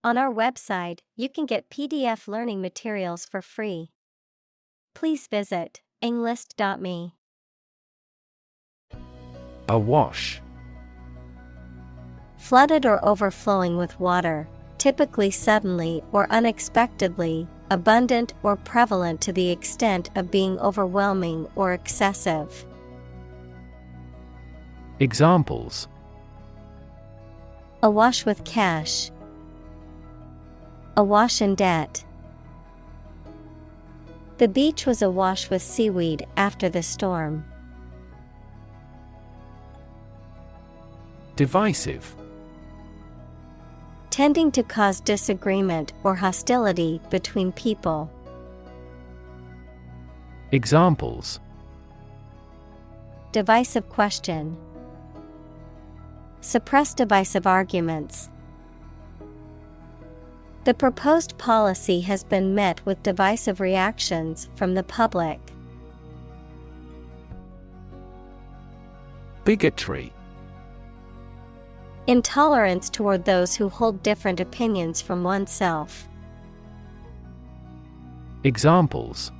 On our website, you can get PDF learning materials for free. Please visit englist.me. Awash. Flooded or overflowing with water, typically suddenly or unexpectedly, abundant or prevalent to the extent of being overwhelming or excessive. Examples: Awash with cash. Awash in debt. The beach was awash with seaweed after the storm. Divisive. Tending to cause disagreement or hostility between people. Examples: Divisive question. Suppress divisive arguments. The proposed policy has been met with divisive reactions from the public. Bigotry. Intolerance toward those who hold different opinions from oneself. Examples: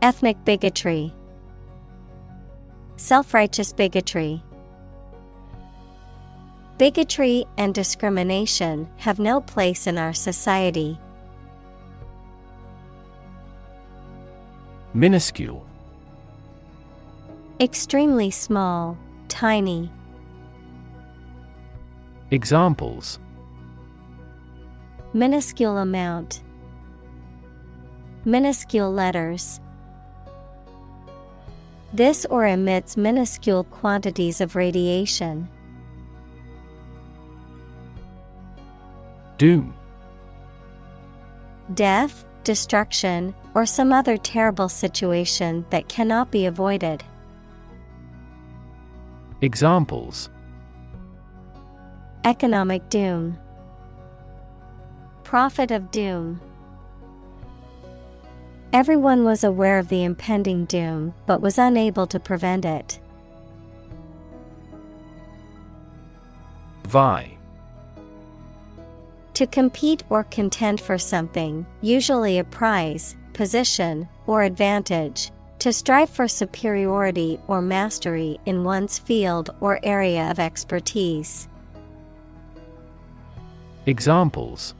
Ethnic bigotry. Self-righteous bigotry. Bigotry and discrimination have no place in our society. Minuscule. Extremely small, tiny. Examples: Minuscule amount. Minuscule letters. This or emits minuscule quantities of radiation. Doom. Death, destruction, or some other terrible situation that cannot be avoided. Examples: Economic doom. Prophet of doom. Everyone was aware of the impending doom but was unable to prevent it. Vie. To compete or contend for something, usually a prize, position, or advantage. To strive for superiority or mastery in one's field or area of expertise. Examples: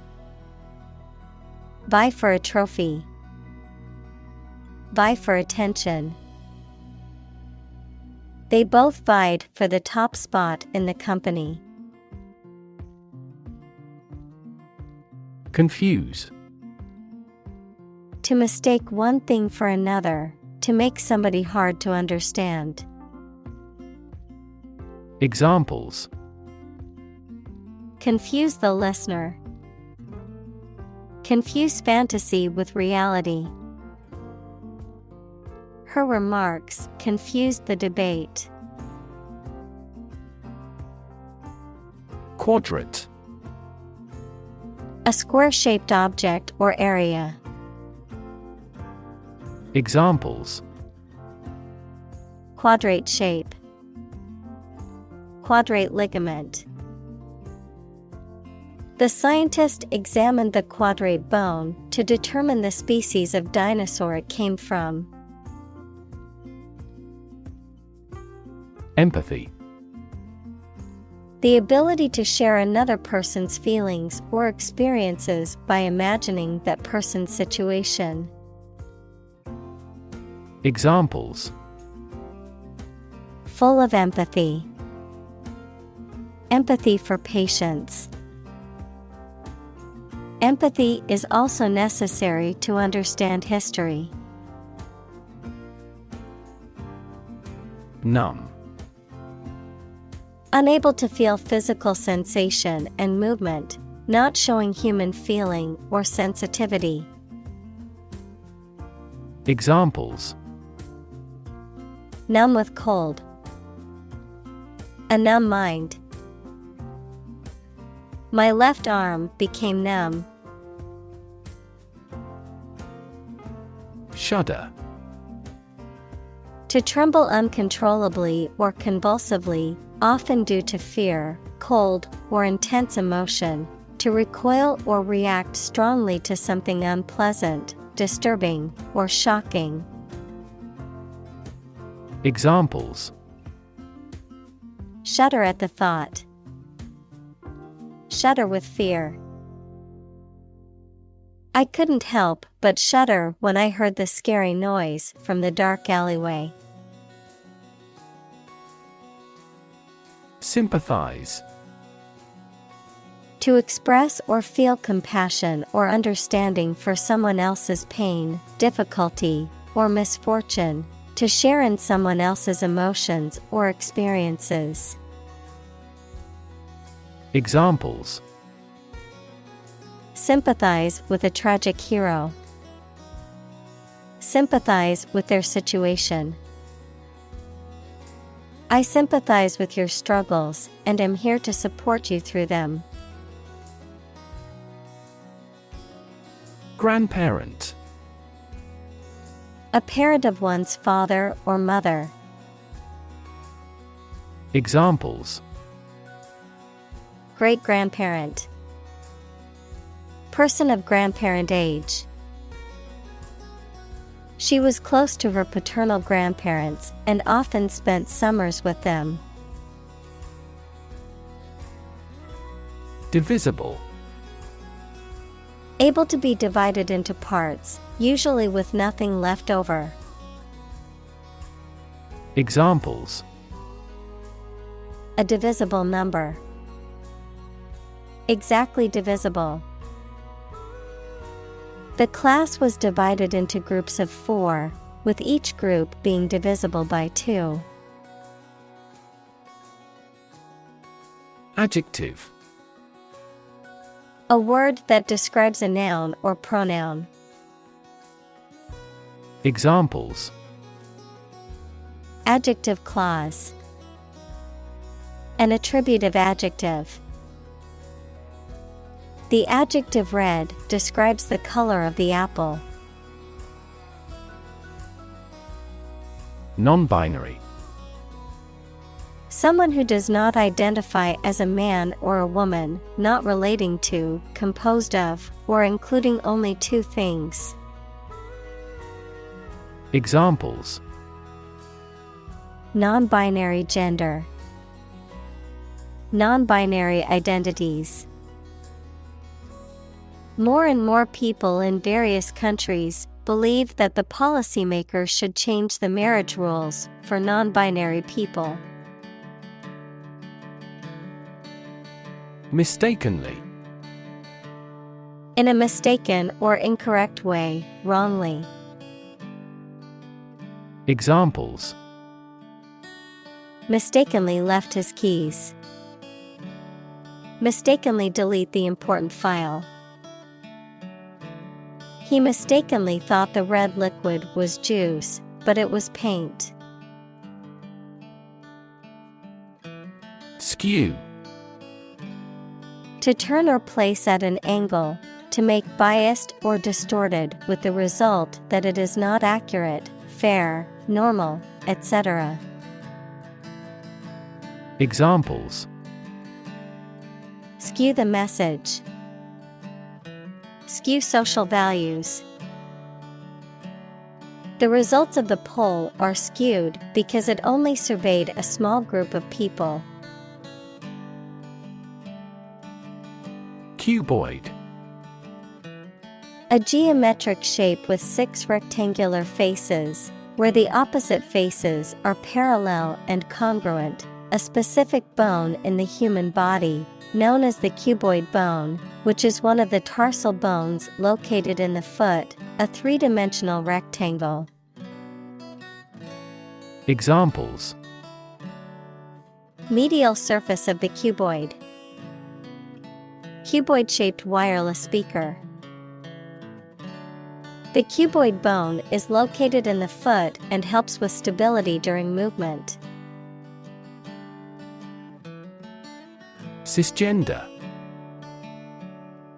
Vie for a trophy. Vie for attention. They both vied for the top spot in the company. Confuse. To mistake one thing for another, to make somebody hard to understand. Examples: Confuse the listener. Confuse fantasy with reality. Her remarks confused the debate. Quadrant. A square-shaped object or area. Examples: Quadrate shape. Quadrate ligament. The scientist examined the quadrate bone to determine the species of dinosaur it came from. Empathy. The ability to share another person's feelings or experiences by imagining that person's situation. Examples: Full of empathy. Empathy for patients. Empathy is also necessary to understand history. Numb. Unable to feel physical sensation and movement, not showing human feeling or sensitivity. Examples: Numb with cold. A numb mind. My left arm became numb. Shudder. To tremble uncontrollably or convulsively, often due to fear, cold, or intense emotion. to recoil or react strongly to something unpleasant, disturbing, or shocking. Examples: Shudder at the thought. Shudder with fear. I couldn't help but shudder when I heard the scary noise from the dark alleyway. Sympathize. To express or feel compassion or understanding for someone else's pain, difficulty, or misfortune. To share in someone else's emotions or experiences. Examples: Sympathize with a tragic hero. Sympathize with their situation. I sympathize with your struggles and am here to support you through them. Grandparent. A parent of one's father or mother. Examples: Great-grandparent. Person of grandparent age. She was close to her paternal grandparents and often spent summers with them. Divisible. Able to be divided into parts, usually with nothing left over. Examples: A divisible number. Exactly divisible. The class was divided into groups of 4, with each group being divisible by 2. Adjective. A word that describes a noun or pronoun. Examples: Adjective clause. An attributive adjective. The adjective red describes the color of the apple. Non-binary. Someone who does not identify as a man or a woman, not relating to, composed of, or including only 2 things. Examples: Non-binary gender. Non-binary identities. More and more people in various countries believe that the policymakers should change the marriage rules for non-binary people. Mistakenly. In a mistaken or incorrect way, wrongly. Examples: Mistakenly left his keys. Mistakenly delete the important file. He mistakenly thought the red liquid was juice, but it was paint. Skew. To turn or place at an angle, to make biased or distorted with the result that it is not accurate, fair, normal, etc. Examples: Skew the message. Skew social values. The results of the poll are skewed because it only surveyed a small group of people. Cuboid. A geometric shape with 6 rectangular faces, where the opposite faces are parallel and congruent, a specific bone in the human body, known as the cuboid bone, which is one of the tarsal bones located in the foot, a 3-dimensional rectangle. Examples: Medial surface of the cuboid. Cuboid-shaped wireless speaker. The cuboid bone is located in the foot and helps with stability during movement. Cisgender.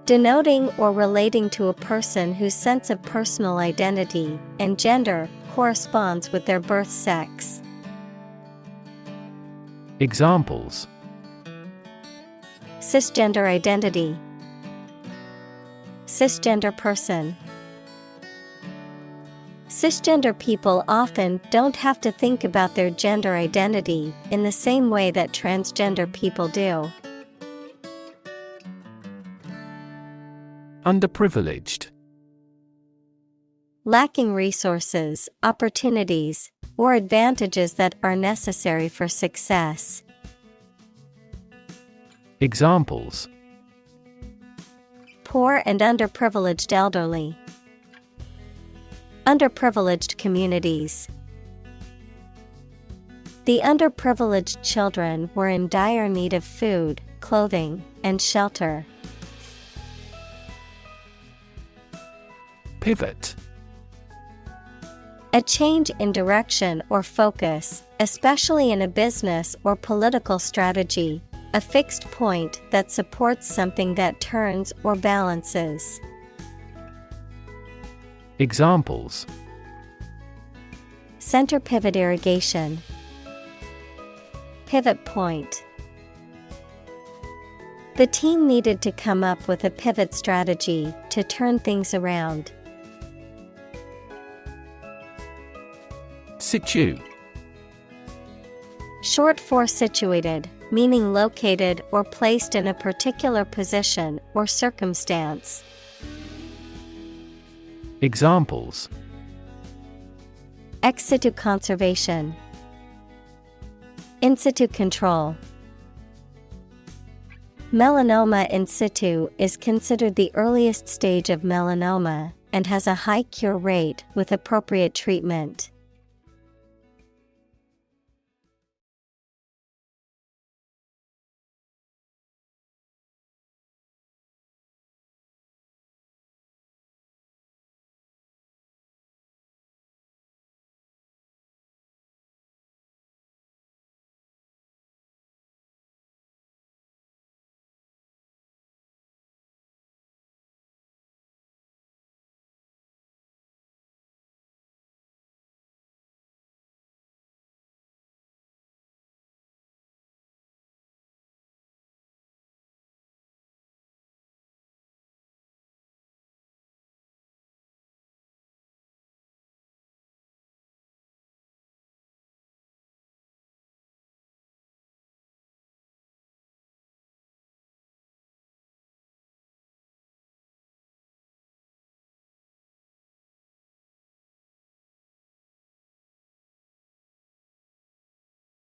Denoting or relating to a person whose sense of personal identity and gender corresponds with their birth sex. Examples: Cisgender identity. cisgender person. Cisgender people often don't have to think about their gender identity in the same way that transgender people do. Underprivileged. Lacking resources, opportunities, or advantages that are necessary for success. Examples: Poor and underprivileged elderly. Underprivileged communities. The underprivileged children were in dire need of food, clothing, and shelter. Pivot. A change in direction or focus, especially in a business or political strategy, a fixed point that supports something that turns or balances. Examples: Center pivot irrigation. Pivot point. The team needed to come up with a pivot strategy to turn things around. Situ. Short for situated, meaning located or placed in a particular position or circumstance. Examples: Ex situ conservation. In situ control. Melanoma in situ is considered the earliest stage of melanoma and has a high cure rate with appropriate treatment.